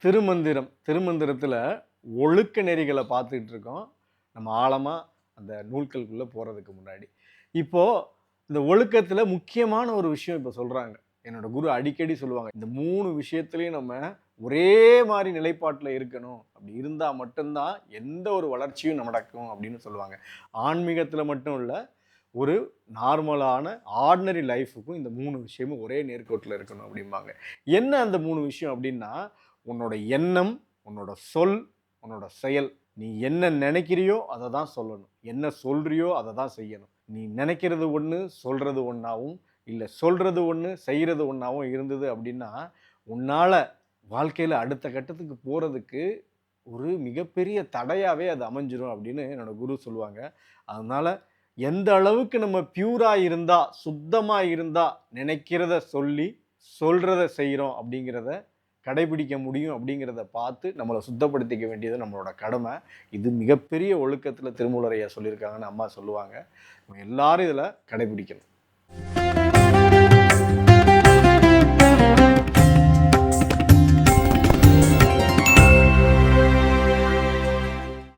திருமந்திரத்தில் ஒழுக்க நெறிகளை பார்த்துக்கிட்டு இருக்கோம். நம்ம ஆழமாக அந்த நூல்களுக்குள்ளே போகிறதுக்கு முன்னாடி இப்போது இந்த ஒழுக்கத்தில் முக்கியமான ஒரு விஷயம் இப்போ சொல்கிறாங்க. என்னோட குரு அடிக்கடி சொல்லுவாங்க, இந்த 3 விஷயத்துலையும் நம்ம ஒரே மாதிரி நிலைப்பாட்டில் இருக்கணும். அப்படி இருந்தால் மட்டும்தான் எந்த ஒரு வளர்ச்சியும் நடக்கும் அப்படின்னு சொல்லுவாங்க. ஆன்மீகத்தில் மட்டும் இல்லை, ஒரு நார்மலான ஆர்டினரி லைஃபுக்கும் இந்த 3 விஷயமும் ஒரே நேர்கோட்டில் இருக்கணும் அப்படிம்பாங்க. என்ன அந்த 3 விஷயம் அப்படின்னா, உன்னோட எண்ணம், உன்னோட சொல், உன்னோட செயல். நீ என்ன நினைக்கிறியோ அதை தான் சொல்லணும், என்ன சொல்றியோ அதை தான் செய்யணும். நீ நினைக்கிறது ஒன்று, சொல்றது ஒன்றாவும், இல்லை சொல்றது ஒன்று, செய்கிறது ஒன்றாவும் இருந்தது அப்படின்னா உன்னால் வாழ்க்கையில் அடுத்த கட்டத்துக்கு போகிறதுக்கு ஒரு மிகப்பெரிய தடையாகவே அது அமைஞ்சிரும் அப்படின்னு என்னோட குரு சொல்லுவாங்க. அதனால் எந்த அளவுக்கு நம்ம பியூராக இருந்தால், சுத்தமாக இருந்தால், நினைக்கிறத சொல்லி சொல்கிறத செய்கிறோம் அப்படிங்கிறத கடைபிடிக்க முடியும் அப்படிங்கிறத பார்த்து நம்மளை சுத்தப்படுத்திக்க வேண்டியது நம்மளோட கடமை. இது மிகப்பெரிய ஒழுக்கத்தில் திருமூலர் ஐயா சொல்லியிருக்காங்கன்னு அம்மா சொல்லுவாங்க. நம்ம எல்லாரும் இதில் கடைபிடிக்கணும்.